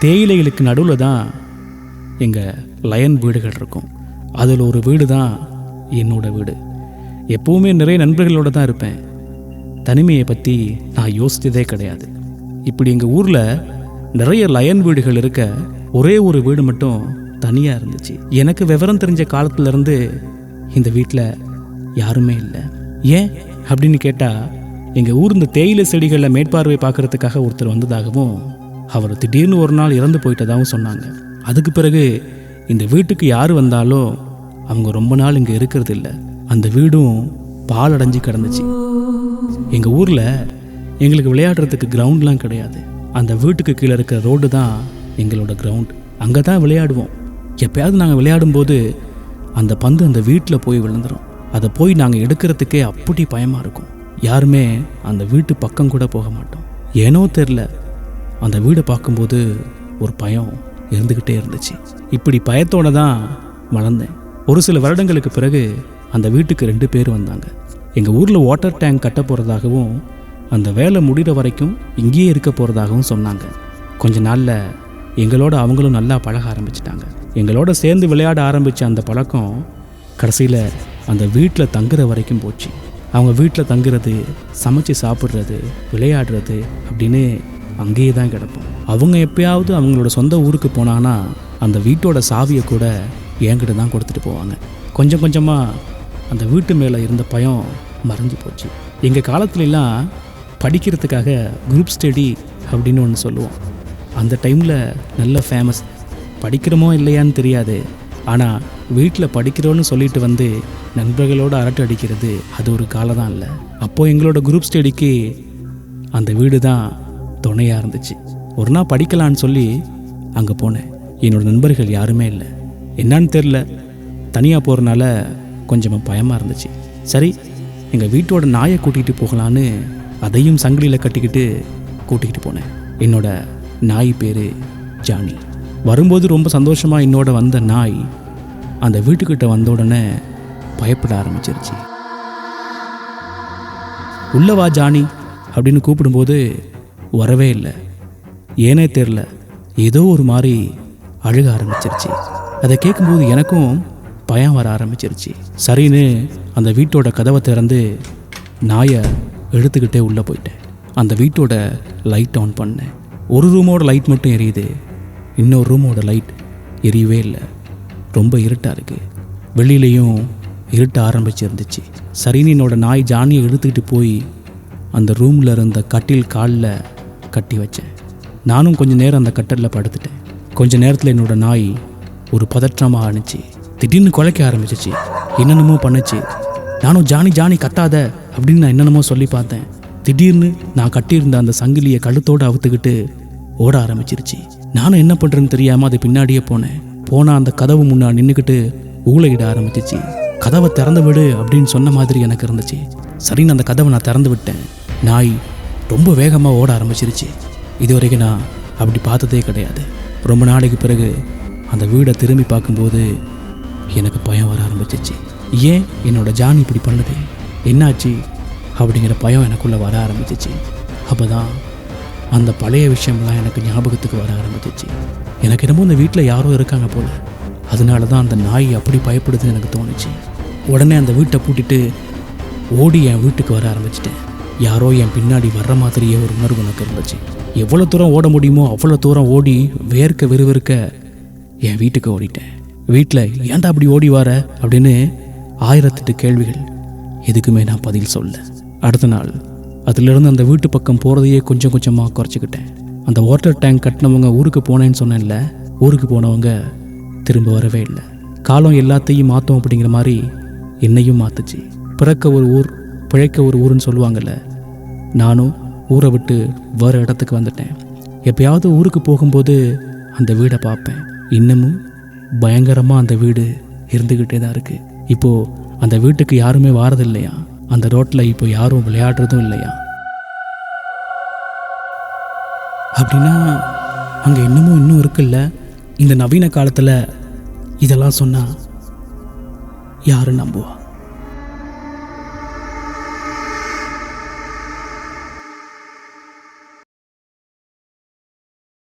தேயிலைகளுக்கு நடுவில் தான் எங்கள் லயன் வீடுகள் இருக்கும். அதில் ஒரு வீடு தான் என்னோட வீடு. எப்போவுமே நிறைய நண்பர்களோடு தான் இருப்பேன். தனிமையை பற்றி நான் யோசித்ததே கிடையாது. இப்படி எங்கள் ஊரில் நிறைய லயன் வீடுகள் இருக்க ஒரே ஒரு வீடு மட்டும் தனியாக இருந்துச்சு. எனக்கு விவரம் தெரிஞ்ச காலத்துலேருந்து இந்த வீட்டில் யாருமே இல்லை. ஏன் அப்படின்னு கேட்டால், எங்கள் ஊர் இந்த தேயிலை செடிகளில் மேற்பார்வை பார்க்குறதுக்காக ஒருத்தர் வந்ததாகவும் அவர் திடீர்னு ஒரு நாள் இறந்து போயிட்டதாகவும் சொன்னாங்க. அதுக்கு பிறகு இந்த வீட்டுக்கு யார் வந்தாலும் அவங்க ரொம்ப நாள் இங்கே இருக்கிறது இல்லை. அந்த வீடும் பால் அடைஞ்சு கிடந்துச்சு. எங்கள் ஊரில் எங்களுக்கு விளையாடுறதுக்கு கிரவுண்ட்லாம் கிடையாது. அந்த வீட்டுக்கு கீழே இருக்கிற ரோடு தான் எங்களோட கிரவுண்ட். அங்கே தான் விளையாடுவோம். எப்போயாவது நாங்கள் விளையாடும்போது அந்த பந்து அந்த வீட்டில் போய் விழுந்துடும். அதை போய் நாங்கள் எடுக்கிறதுக்கே அப்படி பயமாக இருக்கும். யாருமே அந்த வீட்டு பக்கம் கூட போக மாட்டோம். ஏனோ தெரில, அந்த வீடை பார்க்கும்போது ஒரு பயம் இருந்துக்கிட்டே இருந்துச்சு. இப்படி பயத்தோடு தான் வளர்ந்தேன். ஒரு சில வருடங்களுக்கு பிறகு அந்த வீட்டுக்கு 2 பேர் வந்தாங்க. எங்கள் ஊரில் வாட்டர் டேங்க் கட்ட போகிறதாகவும் அந்த வேலை முடிகிற வரைக்கும் இங்கேயே இருக்க போகிறதாகவும் சொன்னாங்க. கொஞ்ச நாளில் எங்களோட அவங்களும் நல்லா பழக ஆரம்பிச்சிட்டாங்க. எங்களோட சேர்ந்து விளையாட ஆரம்பித்த அந்த பழக்கம் கடைசியில் அந்த வீட்டில் தங்குற வரைக்கும் போச்சு. அவங்க வீட்டில் தங்குறது, சமைச்சு சாப்பிட்றது, விளையாடுறது அப்படின்னு அங்கேயே தான் கிடப்போம். அவங்க எப்பயாவது அவங்களோட சொந்த ஊருக்கு போனாங்கன்னா அந்த வீட்டோட சாவியை கூட என்கிட்ட தான் கொடுத்துட்டு போவாங்க. கொஞ்சம் கொஞ்சமாக அந்த வீட்டு மேலே இருந்த பயம் மறைஞ்சு போச்சு. எங்கள் காலத்துலலாம் படிக்கிறதுக்காக குரூப் ஸ்டடி அப்படின்னு ஒன்று சொல்லுவோம். அந்த டைமில் நல்ல ஃபேமஸ். படிக்கிறோமோ இல்லையான்னு தெரியாது, ஆனால் வீட்டில் படிக்கிறோன்னு சொல்லிட்டு வந்து நண்பர்களோடு அரட்டை அடிக்கிறது அது ஒரு காலம் தான் இல்லை. அப்போது எங்களோட குரூப் ஸ்டடிக்கு அந்த வீடு தான் துணையாக இருந்துச்சு. ஒரு நாள் படிக்கலான்னு சொல்லி அங்கே போனேன். என்னோடய நண்பர்கள் யாருமே இல்லை. என்னான்னு தெரில, தனியாக போகிறனால கொஞ்சமாக பயமாக இருந்துச்சு. சரி, எங்கள் வீட்டோட நாயை கூட்டிகிட்டு போகலான்னு அதையும் சங்கிலியில் கட்டிக்கிட்டு கூட்டிகிட்டு போனேன். என்னோட நாய் பேர் ஜானி. வரும்போது ரொம்ப சந்தோஷமாக என்னோட வந்த நாய் அந்த வீட்டுக்கிட்ட வந்த உடனே பயப்பட ஆரம்பிச்சிருச்சு. உள்ளவா ஜானி அப்படின்னு கூப்பிடும்போது வரவே இல்லை. ஏனே தெரில, ஏதோ ஒரு மாதிரி அழுக ஆரம்பிச்சிருச்சு. அதை கேட்கும்போது எனக்கும் பயம் வர ஆரம்பிச்சிருச்சு. சரின்னு அந்த வீட்டோட கதவை திறந்து நாயை எடுத்துக்கிட்டே உள்ளே போயிட்டேன். அந்த வீட்டோட லைட் ஆன் பண்ணேன். ஒரு ரூமோட லைட் மட்டும் எரியுது, இன்னொரு ரூமோட லைட் எரியவே இல்லை. ரொம்ப இருட்டாக இருக்குது. வெளியிலையும் இருட்ட ஆரம்பிச்சிருந்துச்சு. சரின்னு என்னோட நாய் ஜானியை எடுத்துக்கிட்டு போய் அந்த ரூமில் இருந்த கட்டில் காலில் கட்டி வச்சேன். நானும் கொஞ்சம் நேரம் அந்த கட்டலில் படுத்துட்டேன். கொஞ்ச நேரத்தில் என்னோட நாய் ஒரு பதற்றமாக ஆணுச்சு. திடீர்னு குலைக்க ஆரம்பிச்சிச்சு. என்னென்னமோ பண்ணுச்சு. நானும் ஜானி ஜானி கத்தாத அப்படின்னு நான் என்னென்னமோ சொல்லி பார்த்தேன். திடீர்னு நான் கட்டியிருந்த அந்த சங்கிலியை கழுத்தோடு அவுத்துக்கிட்டு ஓட ஆரம்பிச்சிருச்சு. நானும் என்ன பண்ணுறேன்னு தெரியாமல் அது பின்னாடியே போனேன். போனால் அந்த கதவு முன்னாடி நின்றுக்கிட்டு ஊழையிட ஆரம்பிச்சிச்சு. கதவை திறந்து விடு அப்படின்னு சொன்ன மாதிரி எனக்கு இருந்துச்சு. சரின்னு அந்த கதவை நான் திறந்து விட்டேன். நாய் ரொம்ப வேகமாக ஓட ஆரம்பிச்சிருச்சு. இது வரைக்கும் நான் அப்படி பார்த்ததே கிடையாது. ரொம்ப நாளைக்கு பிறகு அந்த வீடை திரும்பி பார்க்கும்போது எனக்கு பயம் வர ஆரம்பிச்சிச்சு. ஏன் என்னோட ஜானி இப்படி பண்ணுது, என்னாச்சு அப்படிங்கிற பயம் எனக்குள்ளே வர ஆரம்பிச்சிச்சு. அப்போ தான் அந்த பழைய விஷயம்லாம் எனக்கு ஞாபகத்துக்கு வர ஆரம்பிச்சிச்சு. எனக்கு என்னமோ இந்த வீட்டில் யாரோ இருக்காங்க போல். அதனால தான் அந்த நாய் அப்படி பயப்படுதுன்னு எனக்கு தோணுச்சு. உடனே அந்த வீட்டை பூட்டிட்டு ஓடி என் வீட்டுக்கு வர ஆரம்பிச்சிட்டேன். யாரோ என் பின்னாடி வர்ற மாதிரியே ஒரு உணர்வு எனக்கு இருந்துச்சு. எவ்வளோ தூரம் ஓட முடியுமோ அவ்வளோ தூரம் ஓடி வேர்க்க விறுவிறுக்க என் வீட்டுக்கு ஓடிட்டேன். வீட்டில் ஏன்டா அப்படி ஓடி வர அப்படின்னு 1008 கேள்விகள். எதுக்குமே நான் பதில் சொல்ல. அடுத்த நாள் அதிலிருந்து அந்த வீட்டு பக்கம் போகிறதையே கொஞ்சம் கொஞ்சமாக குறைச்சிக்கிட்டேன். அந்த வாட்டர் டேங்க் கட்டினவங்க ஊருக்கு போனேன்னு சொன்னேன்ல, ஊருக்கு போனவங்க திரும்ப வரவே இல்லை. காலம் எல்லாத்தையும் மாற்றோம் அப்படிங்கிற மாதிரி என்னையும் மாற்றுச்சு. பிறக்க ஒரு ஊர் பிழைக்க ஒரு ஊருன்னு சொல்லுவாங்கள்ல, நானும் ஊரை விட்டு வேறு இடத்துக்கு வந்துட்டேன். எப்பயாவது ஊருக்கு போகும்போது அந்த வீடை பார்ப்பேன். இன்னமும் பயங்கரமாக அந்த வீடு இருந்துக்கிட்டே தான் இருக்குது. இப்போது அந்த வீட்டுக்கு யாருமே வாரதில்லையா. அந்த ரோட்டில் இப்போ யாரும் விளையாடுறதும் இல்லையா. அப்படின்னா அங்கே இன்னும் இருக்குல்ல. இந்த நவீன காலத்தில் இதெல்லாம் சொன்னால் யாரும் நம்புவா?